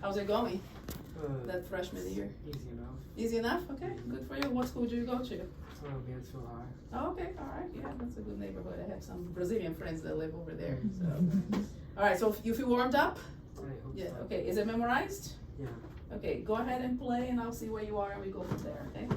How's it going? That freshman year? Easy enough. Easy enough? Okay, good for you. What school do you go to? Mansfield High. Oh, okay, all right. Yeah, that's a good neighborhood. I have some Brazilian friends that live over there. So, all right. So you feel warmed up? I hope Yeah. so. Okay. Is it memorized? Yeah. Okay. Go ahead and play, and I'll see where you are, and we go from there. Okay.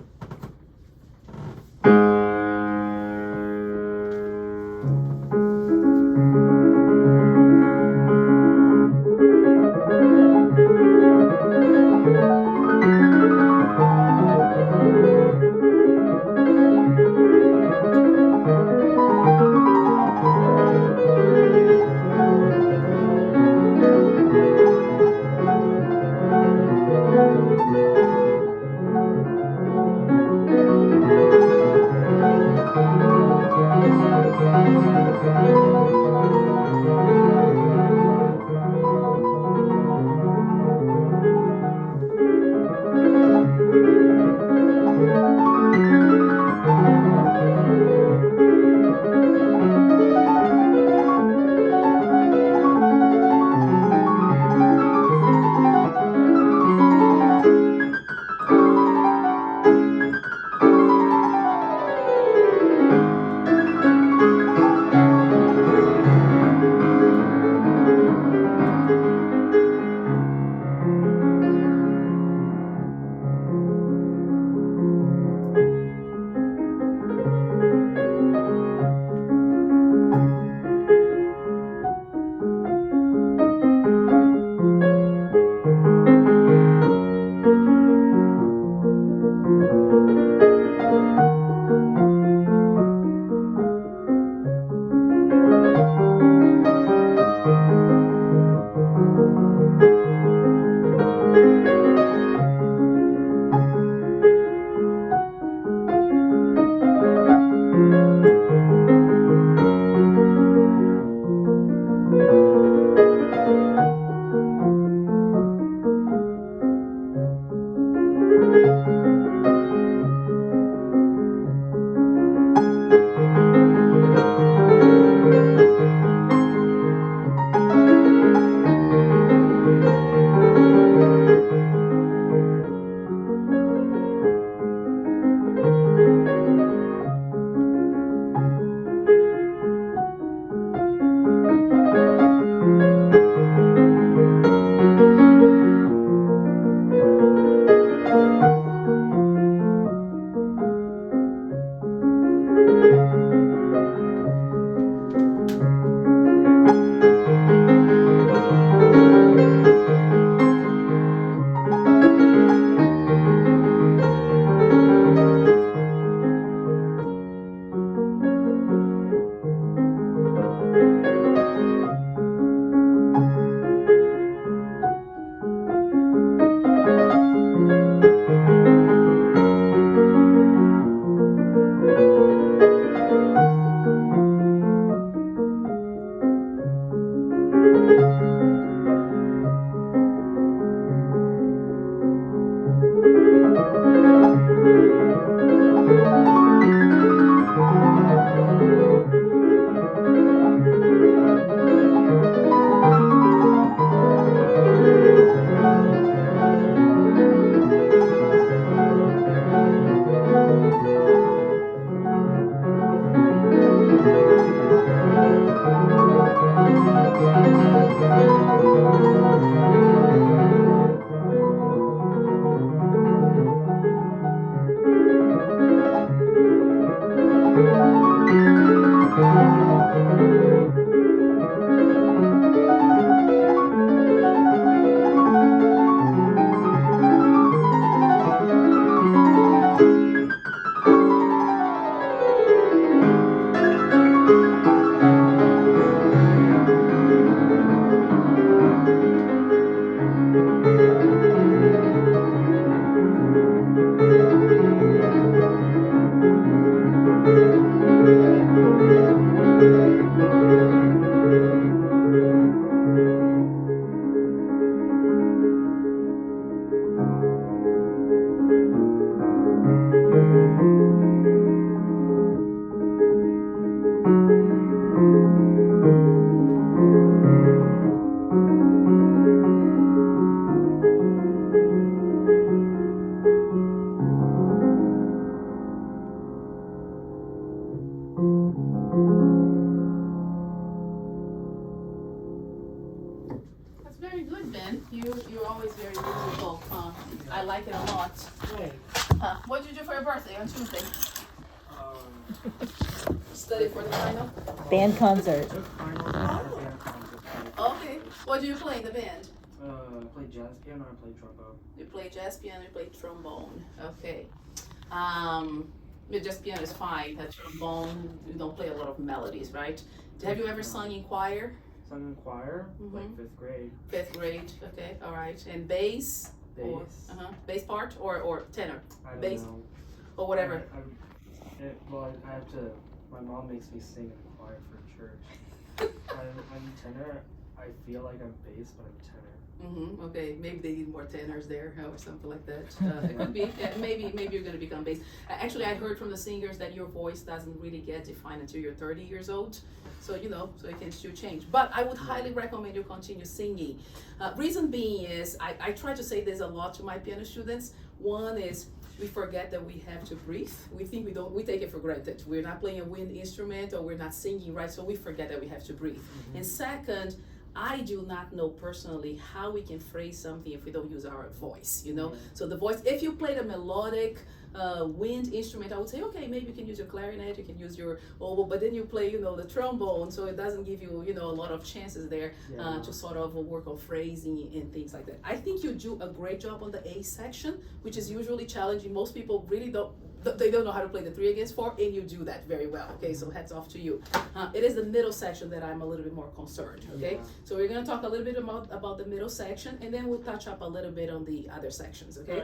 again. You're always very musical. I like it a lot. Hey. What did you do for your birthday on Tuesday? Um, Study for the final? Band concert. took finals and had a band concert. Okay. What do you play in the band? I played jazz piano and I played trombone. You play jazz piano, you play trombone. Okay. Your jazz piano is fine. That trombone, you don't play a lot of melodies, right? Have you ever sung in choir? Sung in choir, like Mhm. 5th grade. 5th grade. Okay. All right. And bass? Bass. Bass part or tenor? I don't Bass know. or whatever. I have to. My mom makes me sing in the choir for church. I'm tenor. I feel like I'm bass, but I'm tenor. Okay, maybe they need more tenors there or something like that. It could be. Maybe you're going to become bass. Actually, I heard from the singers that your voice doesn't really get defined until you're 30 years old. So so it can still change. But I would highly recommend you continue singing. Reason being is, I try to say this a lot to my piano students. One is, we forget that we have to breathe. We think we take it for granted. We're not playing a wind instrument or we're not singing, right? So we forget that we have to breathe. And second, I do not know personally how we can phrase something if we don't use our voice, So the voice, if you play the melodic wind instrument, I would say, okay, maybe you can use your clarinet, you can use your oboe, but then you play, the trombone, so it doesn't give you, a lot of chances there to sort of work on phrasing and things like that. I think you do a great job on the A section, which is usually challenging. Most people really don't know how to play the 3 against 4, and you do that very well. Okay, so hats off to you. It is the middle section that I'm a little bit more concerned. Okay, so we're gonna talk a little bit about the middle section, and then we'll touch up a little bit on the other sections. Okay,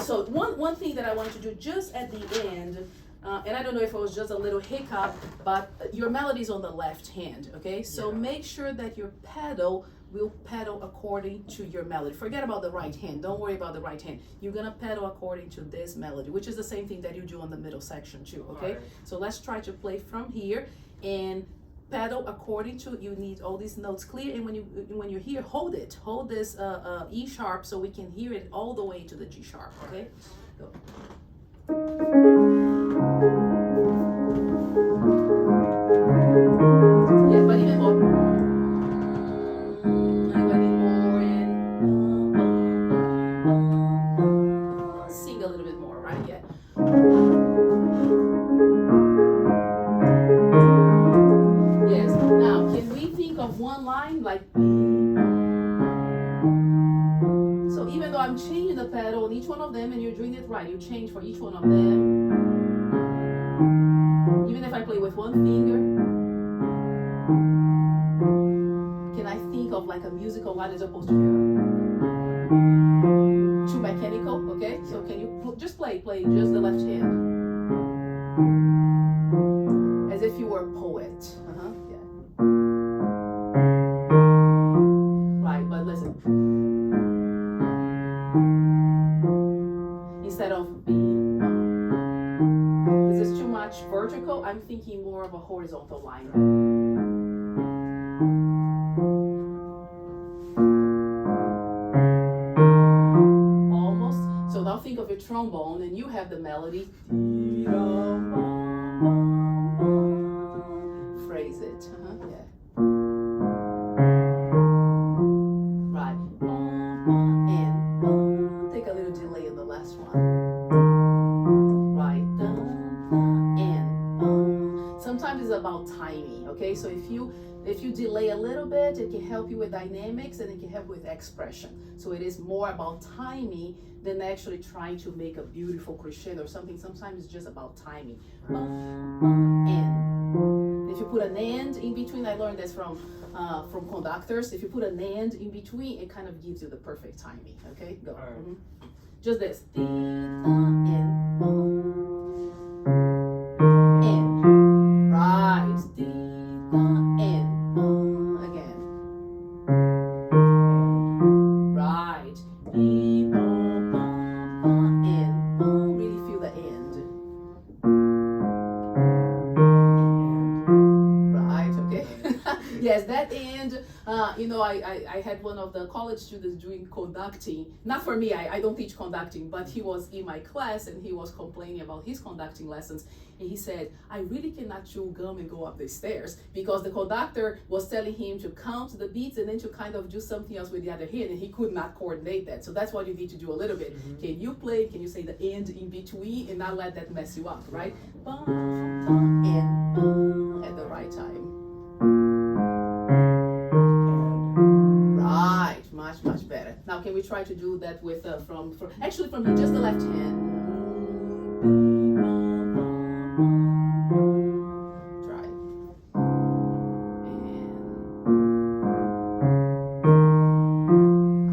so one thing that I wanted to do just at the end, and I don't know if it was just a little hiccup, but your melody's on the left hand. Okay, so make sure that your pedal will pedal according to your melody. Forget about the right hand. Don't worry about the right hand. You're gonna pedal according to this melody, which is the same thing that you do on the middle section too, okay? Right. So let's try to play from here and pedal according to, you need all these notes clear, and when you're here, hold this E sharp so we can hear it all the way to the G sharp, okay? Go. Yeah, but even more. Sing a little bit more, right? Yeah. Yes. Now, can we think of one line like? So even though I'm changing the pedal on each one of them, and you're doing it right, you change for each one of them. Even if I play with one finger, can I think of like a musical line as opposed to too mechanical? Okay, so can you just play just the left hand as if you were a poet? Yeah. Right, but listen. Instead of B, this is too much vertical. I'm thinking more of a horizontal line. Almost. So now think of your trombone, and you have the melody. Phrase it. Yeah. Right. And take a little delay in the last one. Right. And sometimes it's about timing. Okay. So if you delay a little bit, it can help you with dynamics and it can help with expression. So it is more about timing than actually trying to make a beautiful crescendo or something. Sometimes it's just about timing. And if you put an and in between, I learned this from conductors. If you put an and in between, it kind of gives you the perfect timing. Okay, go. Right. Just this. And right. Again. Right. And really feel the end. Right, okay. Yes, that end I had one of the college students doing conducting. Not for me, I don't teach conducting, but he was in my class and he was complaining about his conducting lessons. And he said, I really cannot chew gum and go up the stairs because the conductor was telling him to count the beats and then to kind of do something else with the other hand, and he could not coordinate that. So that's what you need to do a little bit. Can you play? Can you say the end in between and not let that mess you up, right? Bum, bum, and bum at the right time. Right, much better. Now can we try to do that with from just the left hand? Try.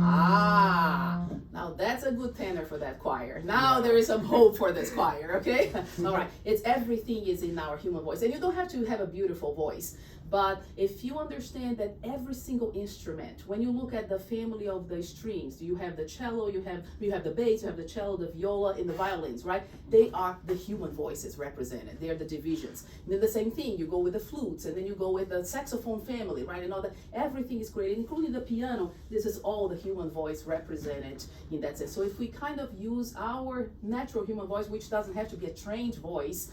And now that's a good tenor for that choir. Now there is some hope for this choir, okay? All right, everything is in our human voice, and you don't have to have a beautiful voice. But if you understand that every single instrument, when you look at the family of the strings, you have the cello, you have the bass, you have the cello, the viola, and the violins, right? They are the human voices represented. They're the divisions. And then the same thing, you go with the flutes, and then you go with the saxophone family, right? And all that. Everything is created, including the piano. This is all the human voice represented in that sense. So if we kind of use our natural human voice, which doesn't have to be a trained voice,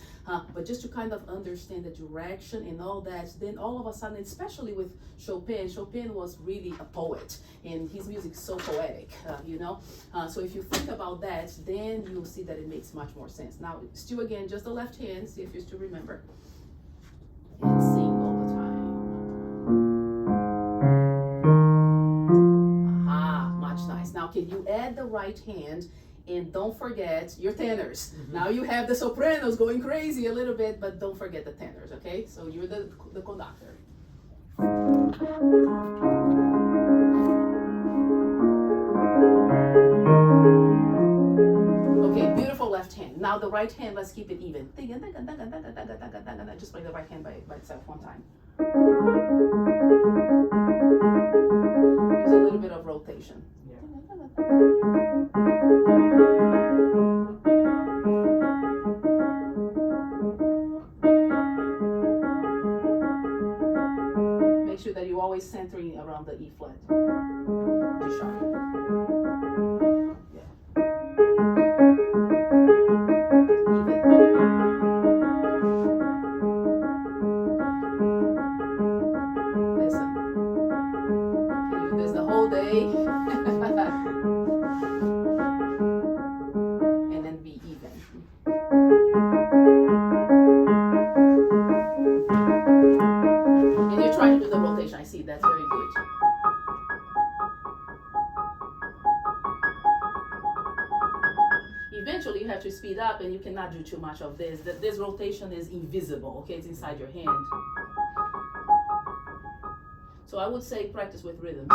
but just to kind of understand the direction and all that, then all of a sudden, especially with Chopin was really a poet, and his music is so poetic, so if you think about that, then you'll see that it makes much more sense. Now, still again, just the left hand, see if you still remember, and sing all the time. Aha, much nice. Now, can you add the right hand? And don't forget your tenors. Now you have the sopranos going crazy a little bit, but don't forget the tenors, okay? So you're the conductor. Okay, beautiful left hand. Now the right hand, let's keep it even. Just play the right hand by itself one time. Use a little bit of rotation. Make sure that you're always centering around the E flat. G sharp. Yeah. Even. Listen. Can you do this the whole day? And then be even. And you're trying to do the rotation. I see, that's very good. Eventually you have to speed up, and you cannot do too much of this. This rotation is invisible, okay? It's inside your hand. So I would say practice with rhythms.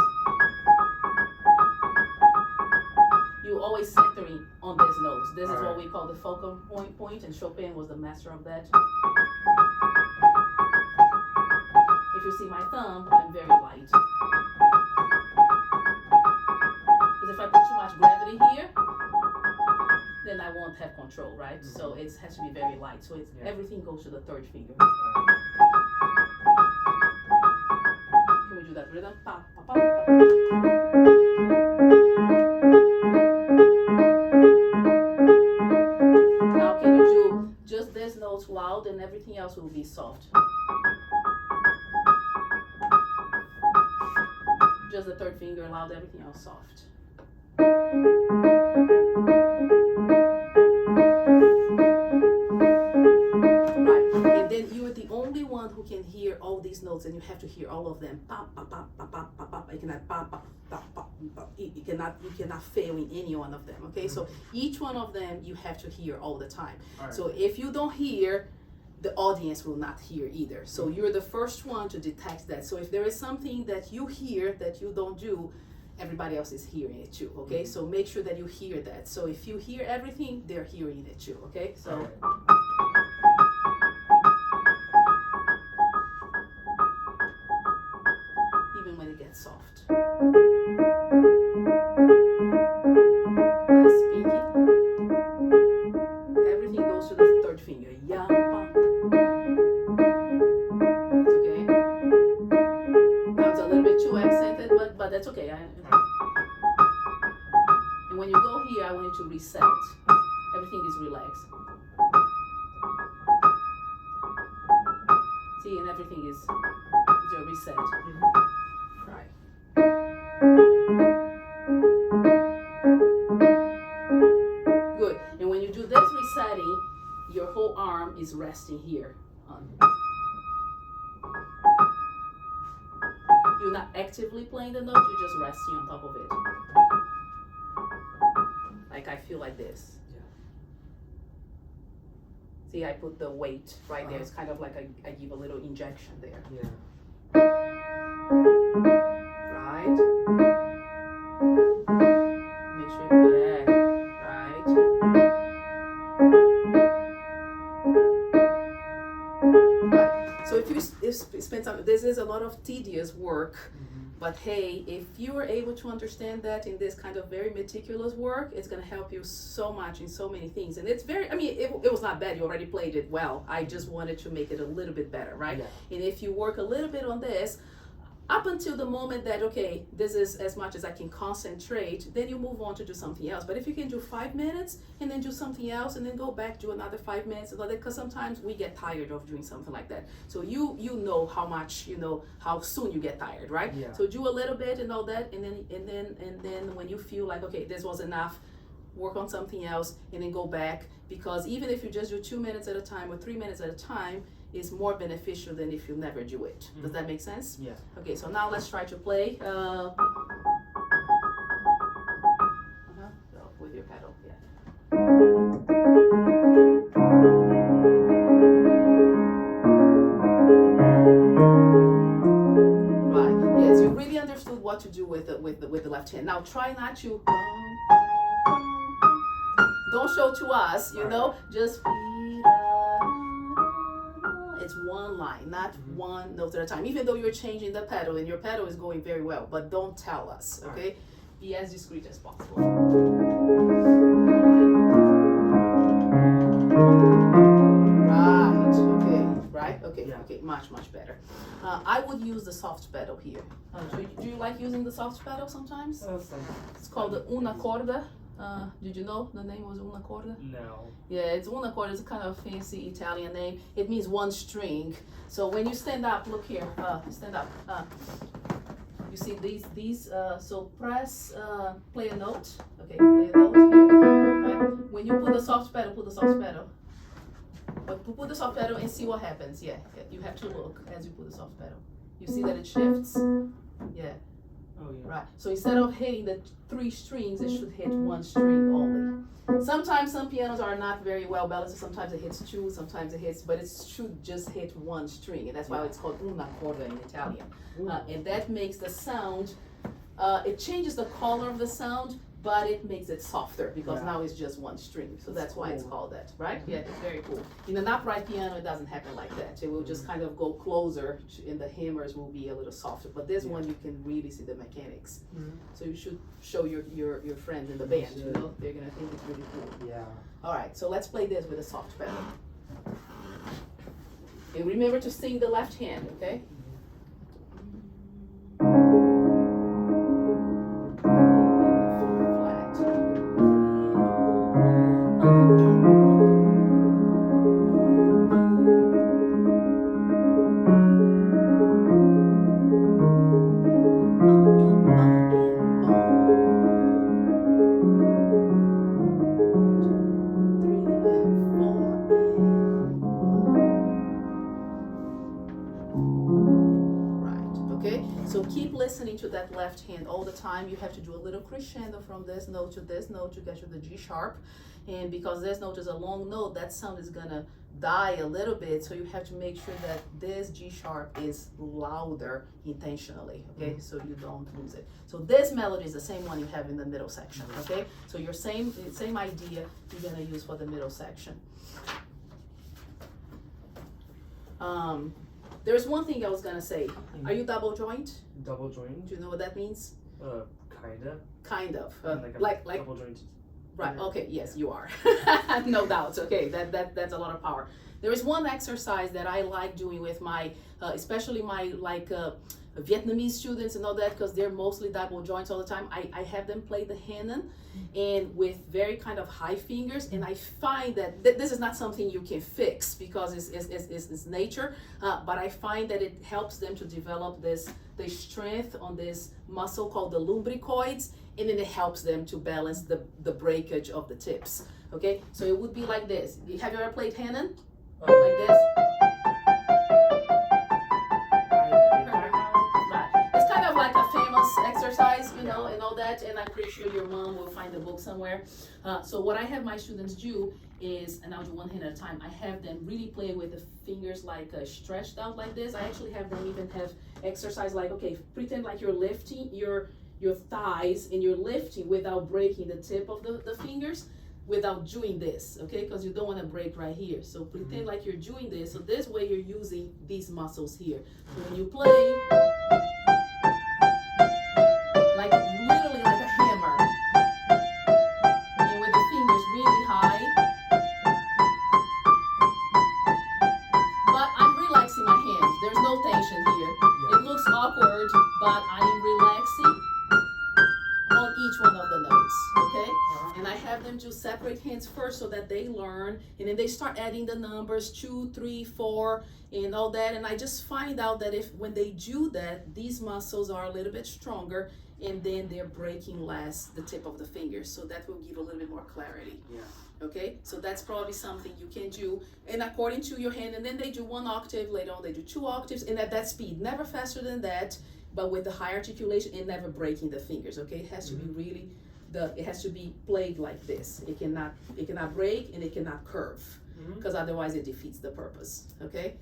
You always centering on these notes. This is what we call the focal point, and Chopin was the master of that. If you see my thumb, I'm very light. Because if I put too much gravity here, then I won't have control, right? So it has to be very light. So everything goes to the third finger. Can we do that rhythm? Pa, pa, pa, pa. Now can you do just these notes loud, and everything else will be soft? Just the third finger loud, everything else soft. Who can hear all these notes, and you have to hear all of them. Pa, pa, pa, pa, pa, pa, pa. You cannot pa, pa, pa, pa, pa. You cannot fail in any one of them. Okay, so each one of them you have to hear all the time. So if you don't hear, the audience will not hear either. So you're the first one to detect that. So if there is something that you hear that you don't do, everybody else is hearing it too. Okay, so make sure that you hear that. So if you hear everything, they're hearing it too. Okay, so. When it gets soft. Last pinky. Everything goes to the third finger. Ya, pa. It's okay. Now it's a little bit too accented. when you go here, I want you to reset. Everything is relaxed. See, and everything is your reset. Right. Good. And when you do this resetting, your whole arm is resting here. You're not actively playing the note, you're just resting on top of it. Like I feel like this. Yeah. See, I put the weight right there. It's kind of like I give a little injection there. Yeah. Right? Make sure, yeah, right? Right. So if you spend time, this is a lot of tedious work. But hey, if you are able to understand that in this kind of very meticulous work, it's going to help you so much in so many things. And it's very, I mean, it was not bad. You already played it well. I just wanted to make it a little bit better, right? Yeah. And if you work a little bit on this, up until the moment that, okay, this is as much as I can concentrate, then you move on to do something else. But if you can do 5 minutes and then do something else and then go back, do another 5 minutes, because sometimes we get tired of doing something like that. So you know how much, how soon you get tired, right? Yeah. So do a little bit and all that, and then when you feel like, okay, this was enough, work on something else and then go back, because even if you just do 2 minutes at a time or 3 minutes at a time, is more beneficial than if you never do it. Mm-hmm. Does that make sense? Yeah. Okay, so now let's try to play with your pedal. Yeah. Right. Yes, you really understood what to do with the left hand. Now try not to. Don't show to us. Just. It's one line, not one note at a time, even though you're changing the pedal and your pedal is going very well, but don't tell us, okay? Be as discreet as possible. Right, okay, much better. I would use the soft pedal here. Do you like using the soft pedal sometimes? It's called the una corda. Did you know the name was una corda? No. Yeah, it's una corda. It's a kind of fancy Italian name. It means one string. So when you stand up, look here. Stand up. You see these. So press, play a note. Okay, play a note here. Right. When you put the soft pedal, put the soft pedal. But put the soft pedal and see what happens. Yeah, you have to look as you put the soft pedal. You see that it shifts. Yeah. Oh, yeah. Right. So instead of hitting the 3 strings, it should hit 1 string only. Sometimes some pianos are not very well balanced. Sometimes it hits 2, sometimes it hits, but it should just hit 1 string, and that's why it's called una corda in Italian. And that makes the sound. It changes the color of the sound, but it makes it softer because now it's just 1 string. So that's why it's called that, right? Yeah, it's very cool. In an upright piano, it doesn't happen like that. It will just kind of go closer, and the hammers will be a little softer. But this one, you can really see the mechanics. So you should show your friends in the band. They're gonna think it's really cool. Yeah. All right, so let's play this with a soft pedal. And remember to sing the left hand, okay? So keep listening to that left hand all the time. You have to do a little crescendo from this note to this note to get to the G sharp. And because this note is a long note, that sound is gonna die a little bit. So you have to make sure that this G sharp is louder intentionally, okay? So you don't lose it. So this melody is the same one you have in the middle section, okay? So your same idea you're gonna use for the middle section. There's one thing I was gonna say. Are you double joint? Double joint? Do you know what that means? Kinda. Kind of. Like double joint. Right. Okay. Yes, you are. No doubt. Okay. That's a lot of power. There is one exercise that I like doing with my, especially my Vietnamese students and all that, because they're mostly double joints all the time. I have them play the Hanon and with very kind of high fingers, and I find that this is not something you can fix because it's nature, but I find that it helps them to develop the strength on this muscle called the lumbricoids, and then it helps them to balance the breakage of the tips. Okay, so it would be like this. Have you ever played Hanon? Like this? It's kind of like a famous exercise, you know, and all that, and I'm pretty sure your mom will find the book somewhere. So what I have my students do is, and I'll do one hand at a time, I have them really play with the fingers like stretched out like this. I actually have them even have exercise like, okay, pretend like you're lifting your thighs and you're lifting without breaking the tip of the fingers, without doing this, okay? Because you don't want to break right here. So pretend like you're doing this. So this way you're using these muscles here. So when you play, like literally like a hammer, and with the fingers really high. But I'm relaxing my hands. There's no tension here. It looks awkward, but I am relaxing on each one of the notes, okay? And I have them do separate hands first so that they learn, and then they start adding the numbers 2, 3, 4, and all that. And I just find out that when they do that, these muscles are a little bit stronger, and then they're breaking less the tip of the fingers. So that will give a little bit more clarity. Yeah. Okay, so that's probably something you can do, and according to your hand. And then they do 1 octave, later on they do 2 octaves, and at that speed, never faster than that, but with the high articulation and never breaking the fingers. Okay, it has to be really it has to be played like this. It cannot break, and it cannot curve, because otherwise it defeats the purpose. Okay,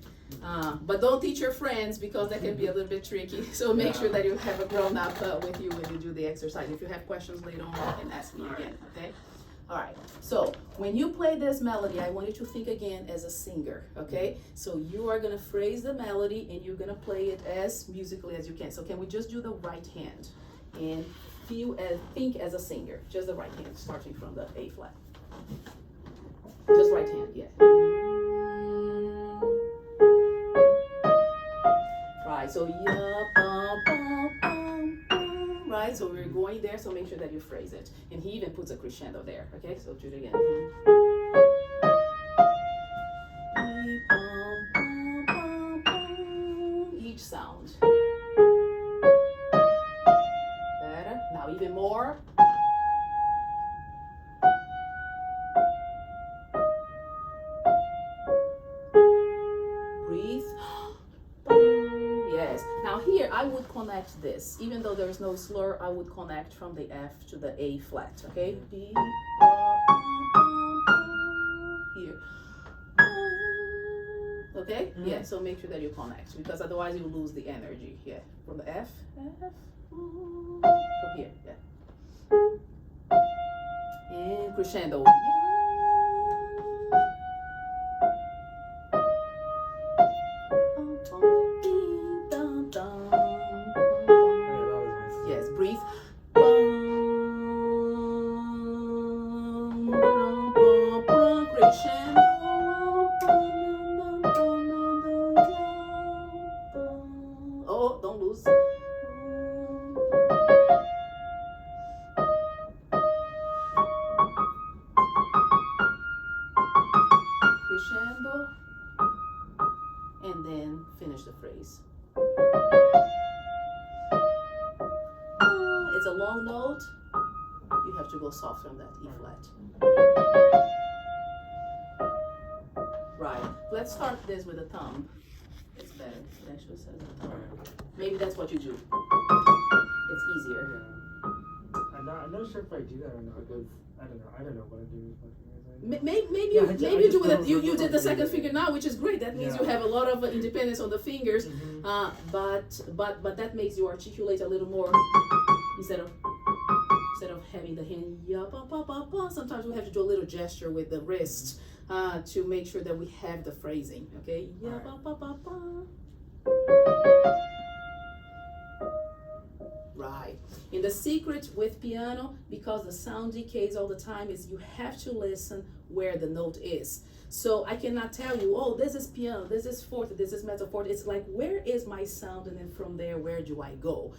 but don't teach your friends, because that can be a little bit tricky. So make sure that you have a grown-up with you when you do the exercise. If you have questions later on, you can ask me again. Okay. All right, so when you play this melody, I want you to think again as a singer, okay? So you are gonna phrase the melody, and you're gonna play it as musically as you can. So can we just do the right hand and think as a singer? Just the right hand, starting from the A flat. Just right hand, yeah. Right, so right, so we're going there, so make sure that you phrase it. And he even puts a crescendo there, okay? So do it again. Each sound. Better. Now even more. Breathe. Yes. Now here I would connect this. Even though there is no slur, I would connect from the F to the A flat. Okay? B, here. Okay? Yeah, so make sure that you connect, because otherwise you lose the energy. Yeah. From the F. From here. Yeah. And crescendo. Yes, breathe. Crescendo. Oh, don't lose. Crescendo. And then finish the phrase. It's a long note. You have to go soft from that E flat. Right. Let's start this with a thumb. It's better. It actually says a thumb. Maybe that's what you do. It's easier. Yeah. I'm not sure if I do that or not, because I don't know what I do with my fingers. Maybe you do it. You did the second finger now, which is great. That means you have a lot of independence on the fingers. But that makes you articulate a little more instead of having the hand. Sometimes we have to do a little gesture with the wrist to make sure that we have the phrasing. Okay. Right. And the secret with piano, because the sound decays all the time, is you have to listen where the note is. So I cannot tell you, oh, this is piano, this is forte, this is mezzo forte. It's like, where is my sound? And then from there, where do I go?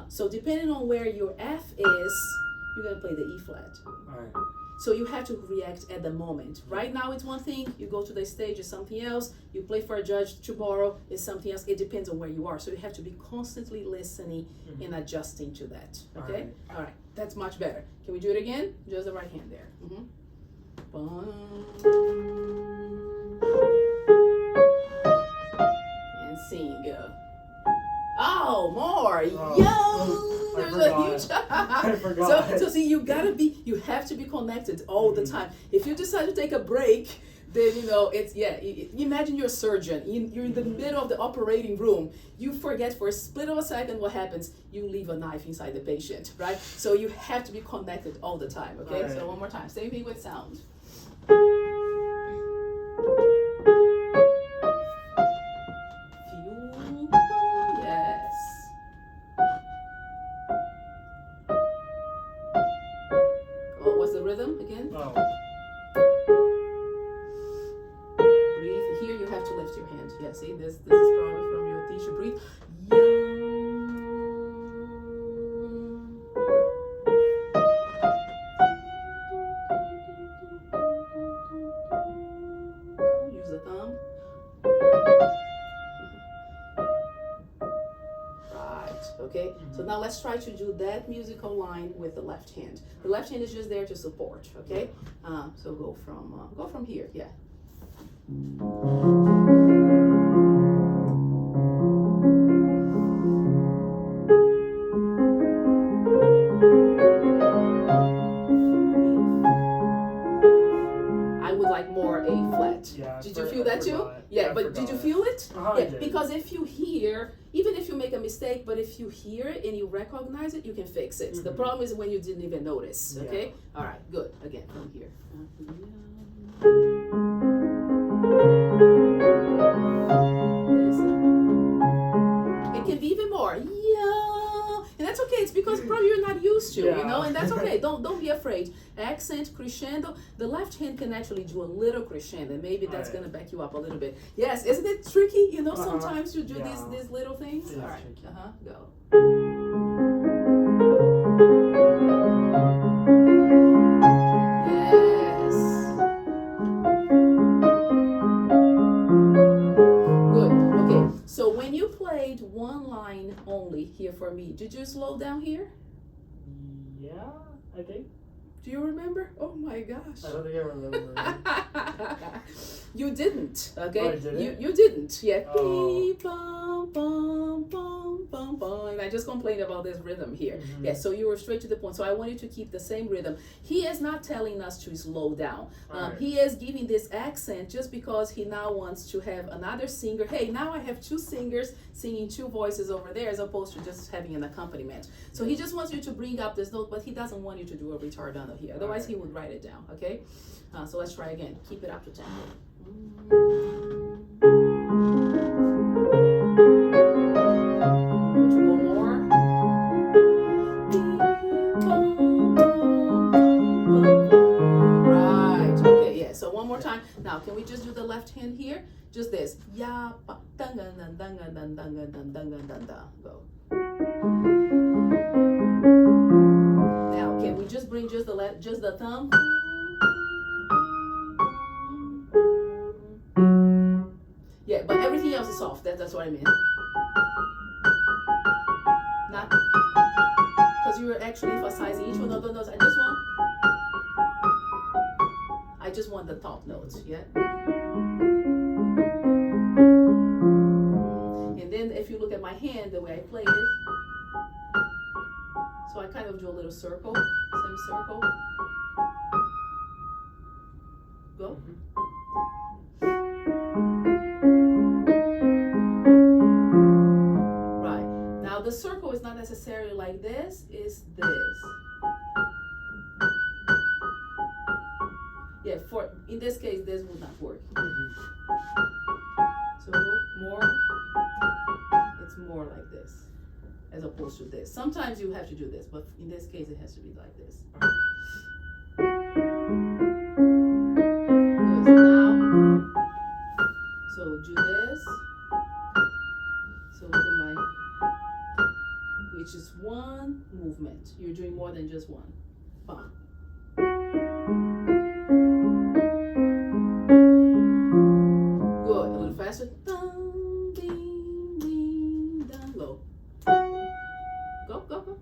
So depending on where your F is, you're going to play the E flat. All right. So you have to react at the moment. Right now it's one thing, you go to the stage, it's something else. You play for a judge tomorrow, it's something else. It depends on where you are. So you have to be constantly listening and adjusting to that. Okay? All right. That's much better. Can we do it again? Just the right hand there. And sing. Oh, more. Yo! There's a huge I forgot. So see, you have to be connected all the time. If you decide to take a break, then it's imagine you're a surgeon, you're in the middle of the operating room, you forget for a split of a second what happens, you leave a knife inside the patient, right? So you have to be connected all the time. Okay, so one more time, same thing with sound. Yes. What's the rhythm again? Breathe. Here you have to lift your hand. Yeah, see, this is probably from your teacher. Breathe. Use the thumb. Right. Okay. So now let's try to do that musical line with the left hand. The left hand is just there to support. Okay. So go from here. Yeah. I would like more A flat. Yeah, did you feel that too? Yeah, but did you feel it? Yeah, because if you hear, even if you make a mistake, but if you hear it and you recognize it, you can fix it. The problem is when you didn't even notice. Okay. All right. Good. Again, from here. It can be even more. Yeah, and that's okay. It's because probably you're not used to, and that's okay. Don't be afraid. Accent, crescendo. The left hand can actually do a little crescendo, and maybe that's gonna back you up a little bit. Yes, isn't it tricky? Sometimes you do these little things. All right. Go. So when you played one line only here for me, did you slow down here? Yeah, I think. Do you remember? Oh my gosh. I don't think I remember. You didn't, okay? Oh, I didn't? You didn't. Yeah. Oh. Beep, bum, bum, bum, bum, bum. And I just complained about this rhythm here. Yeah, so you were straight to the point. So I want you to keep the same rhythm. He is not telling us to slow down. He is giving this accent just because he now wants to have another singer. Hey, now I have two singers singing two voices over there as opposed to just having an accompaniment. So he just wants you to bring up this note, but he doesn't want you to do a retardando here. Otherwise, he would write it down, okay? So let's try again. Keep it up to tempo. One more. Right. Okay. Yeah. So one more time. Now, can we just do the left hand here? Just this. Ya pa dun dun dun dun dun dun dun dun dun dun dun dun. Go. Now, can we just bring just the thumb? Yeah, but everything else is soft. That's what I mean. Not because you were actually emphasizing each one of those. I just want the top notes. Yeah. And then if you look at my hand, the way I play it, so I kind of do a little circle, semicircle. Go. Right. Now the circle is not necessarily like this, it's this. Yeah, in this case, this will not work. So more, it's more like this. as opposed to this. Sometimes you have to do this, but in this case, it has to be like this. Good. Now, so do this. So look at my, which is one movement. You're doing more than just one. Bam. Good. A little faster. Dun, ding, ding, dun. Low. Go, go, go.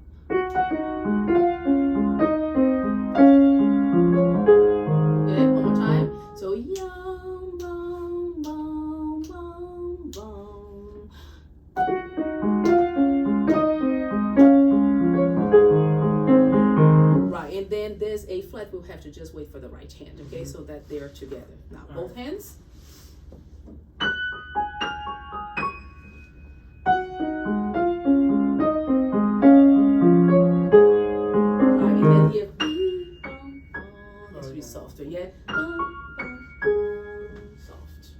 Okay, one more time. So, yum, bum, bum, bum, bum. Right, and then there's a flat. We'll have to just wait for the right hand, okay, so that they're together. Now, both hands. Softer, yeah. Soft.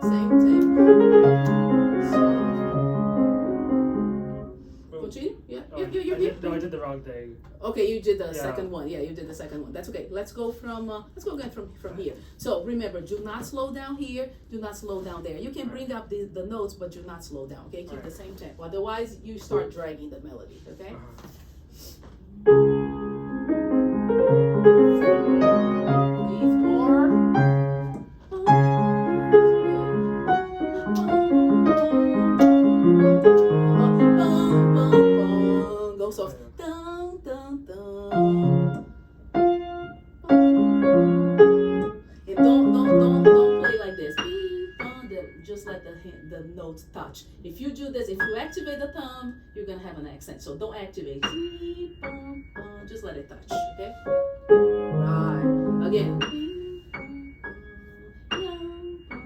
Same. Continue. Yeah. No, I did the wrong thing. Okay, you did the second one. Yeah, you did the second one. That's okay. Let's go again from here. So remember, do not slow down here. Do not slow down there. You can bring up the notes, but do not slow down. Okay, keep the same tempo. Otherwise, you start dragging the melody. Okay. Breathe more. Go soft. Dun, dun, dun. And don't play like this. Just let the notes touch. If you do this, if you activate the thumb, you're gonna have an accent. So don't activate. Just let it touch. Okay. Right. Again.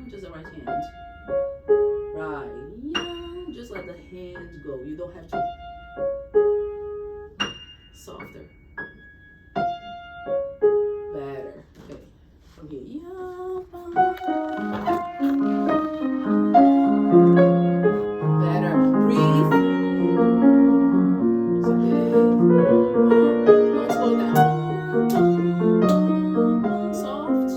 Just the right hand. Right. Just let the hand go. You don't have to. Softer. Better. Okay. From here. Better. Breathe. It's okay. Don't slow down. Soft.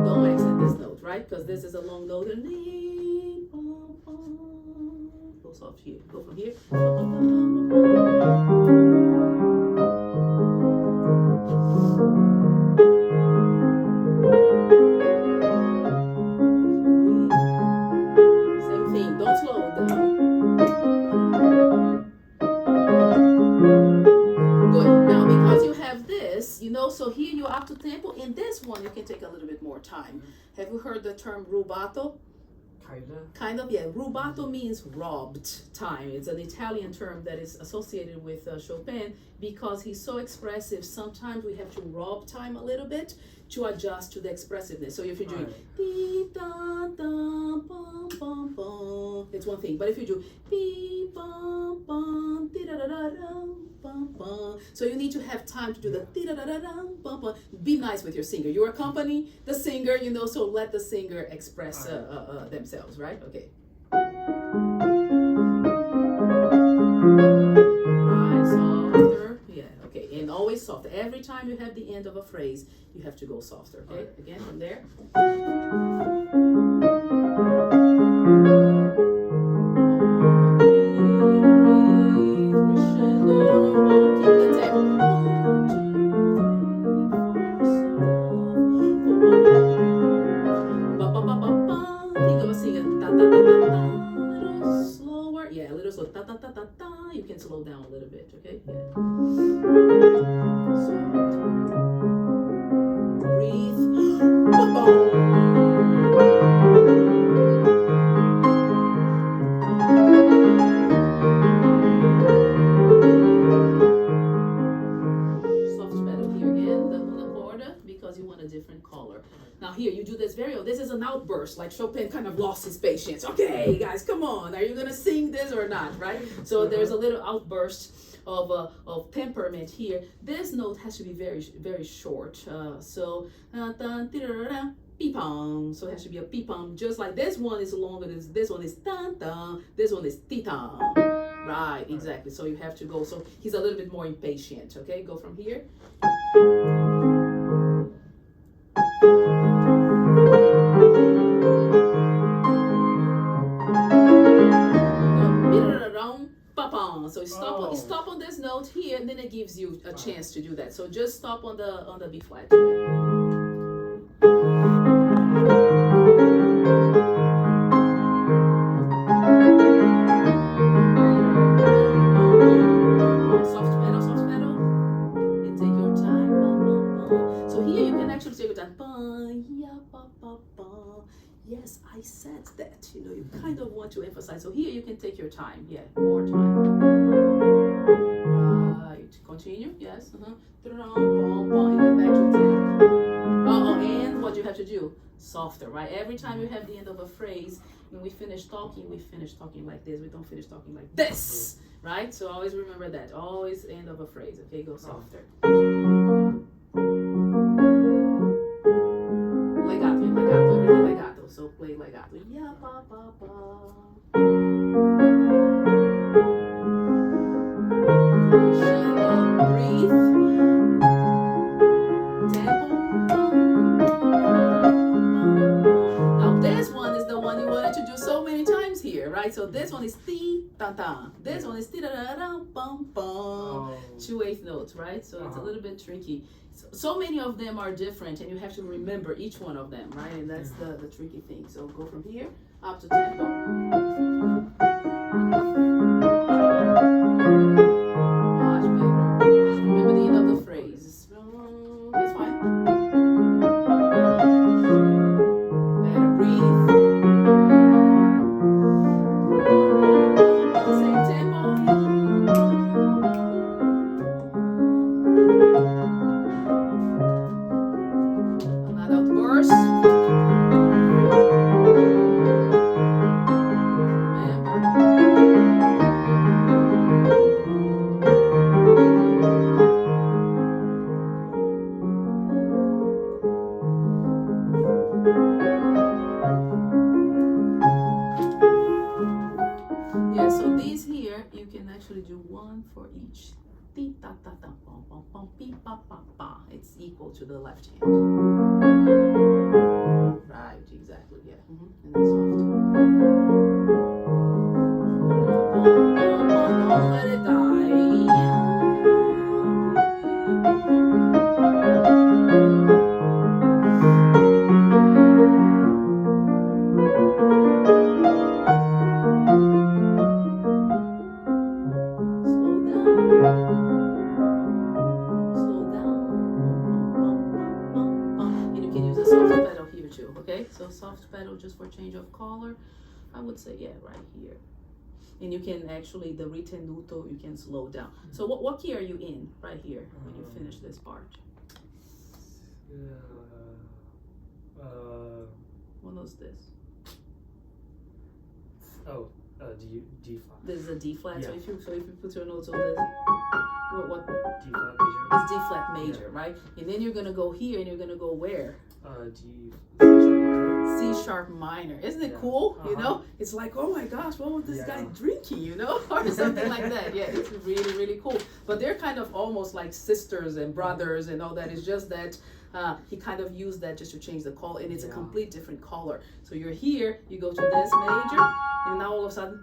Don't accent this note, right? Because this is a long note. Go soft here. Go from here. Same thing. Don't slow down. Good. Now, because you have this, so here you're up to tempo. In this one, you can take a little bit more time. Have you heard the term rubato? Kind of, yeah. Rubato means robbed time. It's an Italian term that is associated with Chopin because he's so expressive. Sometimes we have to rob time a little bit to adjust to the expressiveness. So if you're doing dee da da bum bum bum, it's one thing. But if you do dee bum bum dee da da da dum bum bum, so you need to have time to do the dee da da da dum bum bum. Be nice with your singer. You accompany the singer, so let the singer express themselves, right? Okay. Right, softer. Yeah, okay. And always softer. Every time you have the end of a phrase, you have to go softer. Okay, again from there. Think of a singer. Ta ta ta ta ta. A little slower. Yeah, a little slow. Ta ta ta ta ta. You can slow down a little bit. Okay. Yeah. Soft. Breathe. here, you do this this is an outburst, like Chopin kind of lost his patience. Okay, guys, come on, are you gonna sing this or not, right? So there's a little outburst of temperament here. This note has to be very, very short. So pipang. So it has to be a pipang, just like this one is longer than this one is tan tan, this one is titan. Right, exactly. So you have to go. So he's a little bit more impatient. Okay, go from here. So stop on this note here, and then it gives you a chance to do that. So just stop on the B flat here. Soft pedal, and take your time. So here you can actually take your time. Yes, I said that. You kind of want to emphasize. So here you can take your time. Yeah, more time. Right. Continue. Yes. And then back to 10. And what you have to do? Softer, right? Every time you have the end of a phrase, when we finish talking like this. We don't finish talking like this, right? So always remember that. Always end of a phrase. Okay, go softer. Legato, everything legato. So play legato. Yeah, ba ba ba. Breathe. Now this one is the one you wanted to do so many times here, right? So this one is ti ta ta. This one is ti da da da bum bum. 2/8 notes, right? So it's a little bit tricky. So many of them are different, and you have to remember each one of them, right? And that's the tricky thing. So go from here up to tempo. Much better. Just remember the end of the phrase. It's fine. Better breathe. Same tempo. Yeah, so these here, you can actually do one for each. Ti ta ta ta pom pom pom pi pa pa pa. It's equal to the left hand. Right, exactly, yeah. And then soft. Don't let it die. So soft pedal just for change of color, I would say, yeah, right here. And you can actually, the ritenuto, you can slow down. So what key are you in right here when you finish this part? What was this? D flat. This is a D flat. Yeah. So if you put your notes on this, what? D flat major. It's D flat major, right? And then you're gonna go here, and you're gonna go where? C sharp minor. Isn't it cool? You know, it's like, oh my gosh, what was this guy drinking? You know, or something like that. Yeah, it's really, really cool. But they're kind of almost like sisters and brothers and all that. It's just that he kind of used that just to change the color, and it's a complete different color. So you're here, you go to this major, and now all of a sudden,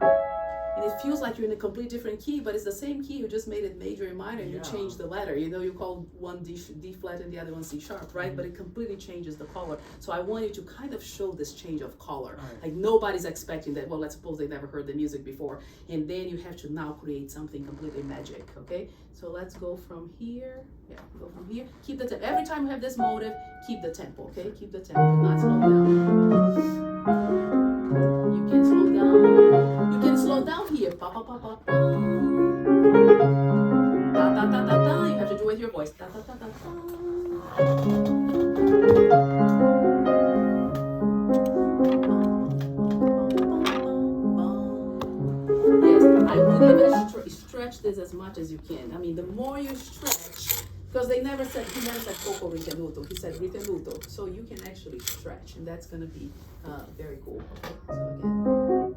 and it feels like you're in a complete different key, but it's the same key. You just made it major and minor, and you change the letter. You know, you call one D flat and the other one C sharp, right? But it completely changes the color. So I want you to kind of show this change of color. Like nobody's expecting that. Well, let's suppose they never heard the music before, and then you have to now create something completely magic. Okay, so let's go from here. Yeah, go from here. Keep the tempo. Every time you have this motive, keep the tempo. Okay, keep the tempo. Do not slow down. You can slow down. You can slow down here. Pa pa pa pa pa. Da da da da da. You have to do it with your voice. Da da da da da. stretch this as much as you can. I mean, the more you stretch, because he never said poco ritenuto, he said ritenuto. So you can actually stretch, and that's gonna be very cool. Okay, so again.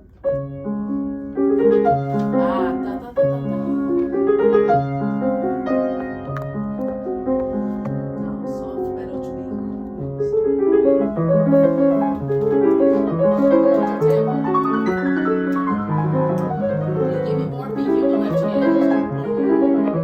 Ah, ta ta ta ta ta. Now, soft pedal to be. Give me more pinky on the left hand. More pinky on the left hand.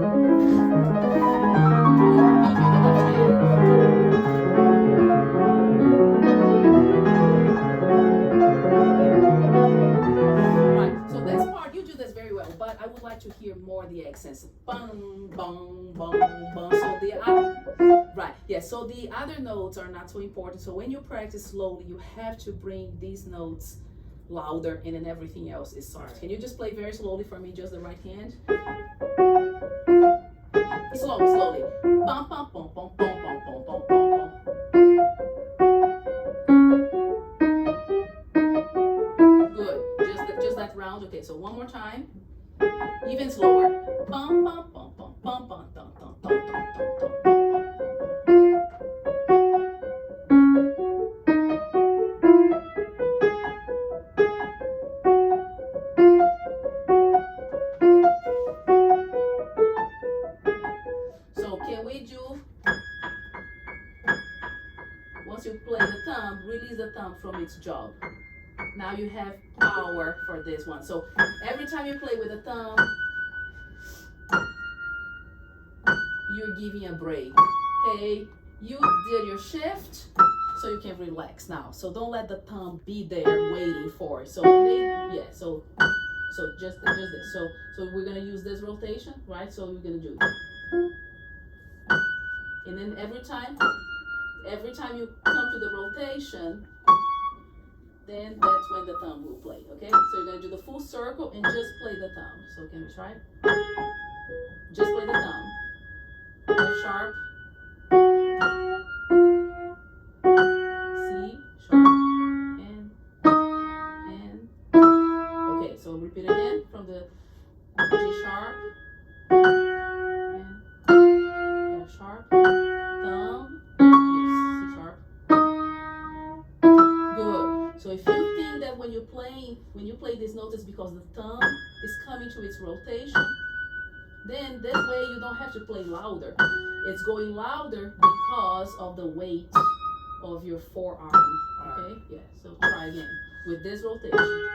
Right, so this part, you do this very well, but I would like to hear more the accents. Bum, bum, bum, bum. So right, yeah, so the other notes are not so important. So when you practice slowly, you have to bring these notes louder, and then everything else is soft. Can you just play very slowly for me, just the right hand? Slowly. Bum, bum, bum, bum, bum, bum, bum, bum, bum. Good. Just that round. Okay, so one more time. Even slower. Bum, bum, bum, bum, bum, bum, dum, dum, dum, dum, dum, dum. So can we do, once you play the thumb, release the thumb from its job. Now you have power for this one. So every time you play with the thumb, you're giving a break. Hey, you did your shift, so you can relax now. So don't let the thumb be there waiting for it. So so just this. So we're gonna use this rotation, right? So we're gonna do, and then every time you come to the rotation, then that's when the thumb will play, okay? So you're gonna do the full circle and just play the thumb. So can we try? Just play the thumb. F sharp. C sharp. And. Okay, so repeat again from the G sharp. And F sharp. Thumb. Yes, C sharp. Good. So if you think that when you play these notes it's because the thumb is coming to its rotation, then this way you don't have to play louder. It's going louder because of the weight of your forearm. Okay? Yeah. So try again with this rotation.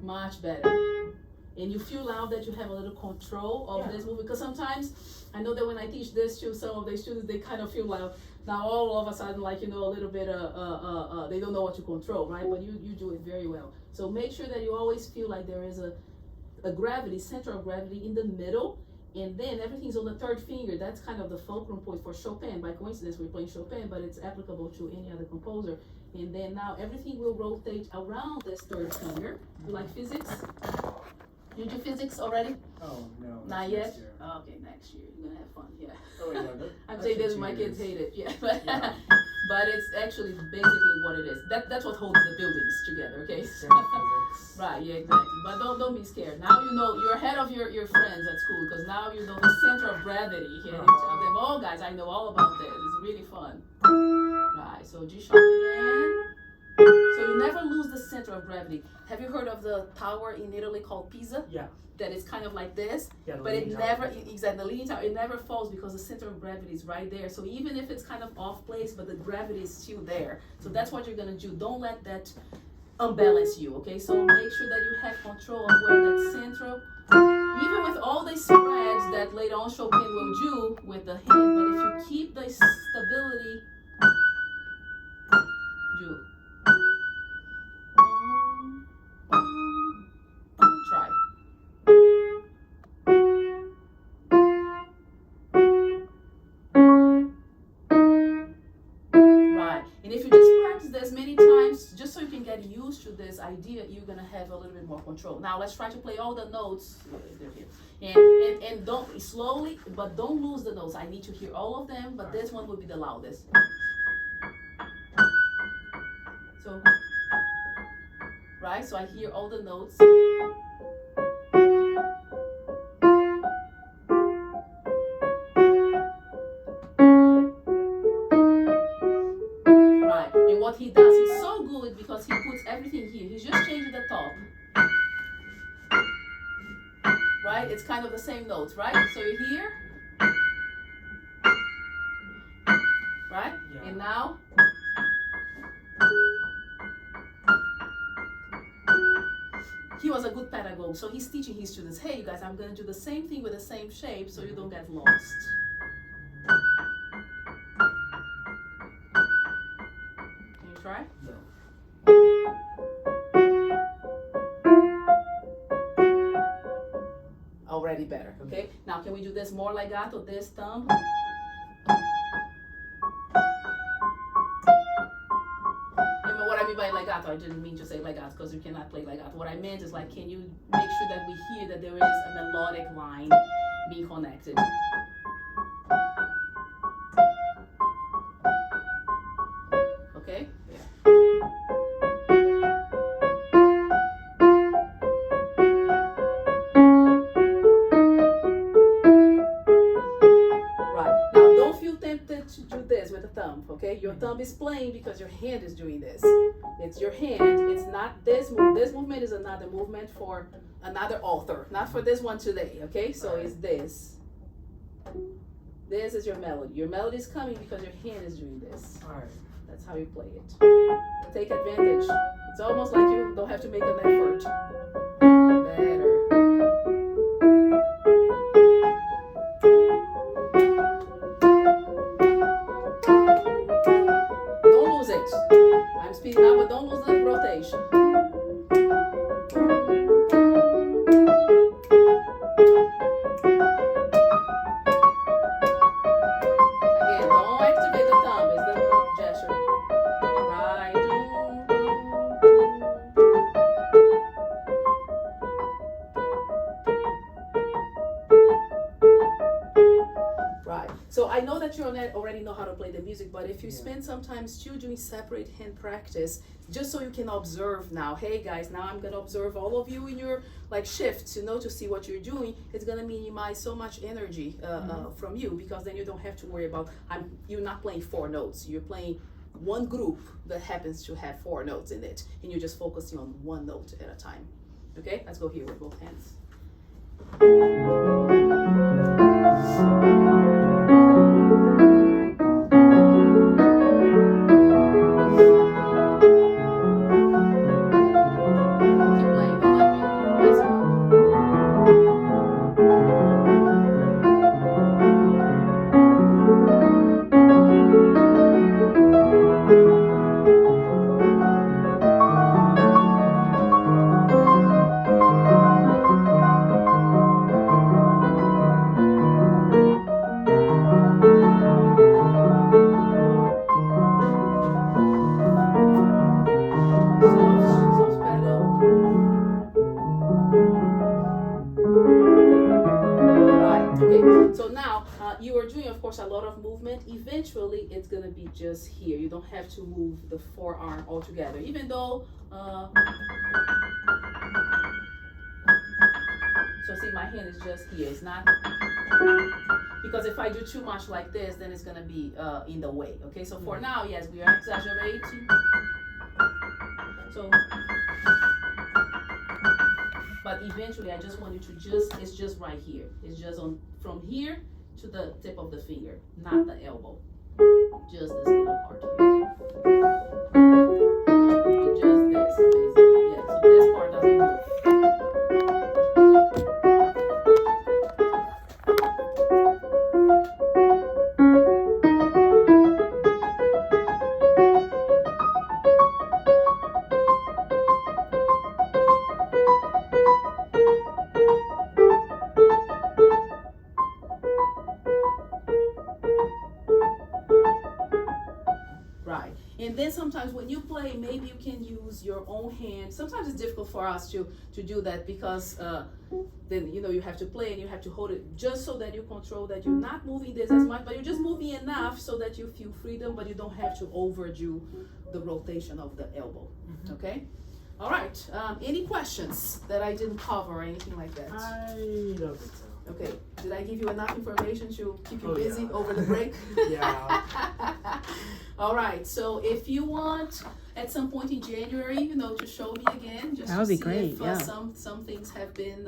Much better. And you feel now that you have a little control of this movement, because sometimes I know that when I teach this to some of the students, they kind of feel like now all of a sudden, like, you know, a little bit they don't know what to control, right? But you do it very well. So make sure that you always feel like there is a gravity, center of gravity in the middle, and then everything's on the third finger. That's kind of the fulcrum point for Chopin. By coincidence, we're playing Chopin, but it's applicable to any other composer. And then now everything will rotate around this third finger. You like physics? You do physics already? Oh, no. Not yet? Year. Oh, okay, next year. You're going to have fun, yeah. Oh, yeah. I'm saying this, my kids hate it, yeah. But, Yeah. but it's actually basically what it is. That's what holds the buildings together, okay? Physics. Right, yeah, exactly. But don't be scared. Now you know, you're ahead of your friends at school, because now you know the center of gravity. You can tell them, oh, guys, I know all about this. It's really fun. Right, so G sharp again. So you never lose the center of gravity. Have you heard of the tower in Italy called Pisa? Yeah. That is kind of like this, Yeah, but it never, exactly, the leaning tower, it never falls because the center of gravity is right there. So even if it's kind of off place, but the gravity is still there. So that's what you're gonna do. Don't let that unbalance you, okay? So make sure that you have control of where that central, even with all the spreads that later on Chopin will do with the hand, but if you keep the stability, do. Try. Right, and if you just practice this many times, just so you can get used to this idea, you're gonna have a little bit more control. Now let's try to play all the notes. And don't, slowly, but don't lose the notes. I need to hear all of them, but this one will be the loudest. right? So I hear all the notes. Right, and what he does, he's so good because he puts everything here. He's just changing the top. Right, it's kind of the same notes, right? So you hear, right? Yeah. And now, he was a good pedagogue, so he's teaching his students, hey, you guys, I'm going to do the same thing with the same shape so you don't get lost. Can you try? Yeah. Already better, okay? Now, can we do this more legato, this thumb? What I mean by legato, I didn't mean to say legato because you cannot play legato. What I meant is like, can you make sure that we hear that there is a melodic line being connected? Okay? Yeah. Right. Now, don't feel tempted to do this with the thumb, okay? Your thumb is playing because your hand is doing this. It's your hand. It's not this move. This movement is another movement for another author, not for this one today, okay? So it's this. This is your melody. Your melody is coming because your hand is doing this. All right. That's how you play it. Take advantage. It's almost like you don't have to make an effort. Better. Don't lose it. I'm speeding up, but don't lose the rotation. Again, don't activate the thumb. It's the gesture. Right. Right. So I know that you already know how to play the music, but if you spend some time still doing separate hand practice, just so you can observe now, hey guys, now I'm gonna observe all of you in your like shifts, to see what you're doing. It's gonna minimize so much energy from you, because then you don't have to worry about you're not playing 4 notes. You're playing one group that happens to have 4 notes in it, and you're just focusing on one note at a time. Okay, let's go here with both hands. So now you are doing, of course, a lot of movement. Eventually, it's gonna be just here. You don't have to move the forearm altogether, even though. So see, my hand is just here. It's not, because if I do too much like this, then it's gonna be in the way. Okay. So for now, yes, we are exaggerating. So. But eventually, I just want you to it's just right here. It's just from here to the tip of the finger, not the elbow. Just this little part here. And just this, basically. Yeah, so this part doesn't move. And then sometimes when you play, maybe you can use your own hand. Sometimes it's difficult for us to do that, because then you have to play and you have to hold it just so that you control that you're not moving this as much, but you're just moving enough so that you feel freedom, but you don't have to overdo the rotation of the elbow. Okay, All right. Any questions that I didn't cover or anything like that? I don't think so. Okay. Did I give you enough information to keep you Oh, busy yeah. over the break? Yeah. All right. So if you want, at some point in January, to show me again, just That would to be see great, if yeah. some things have been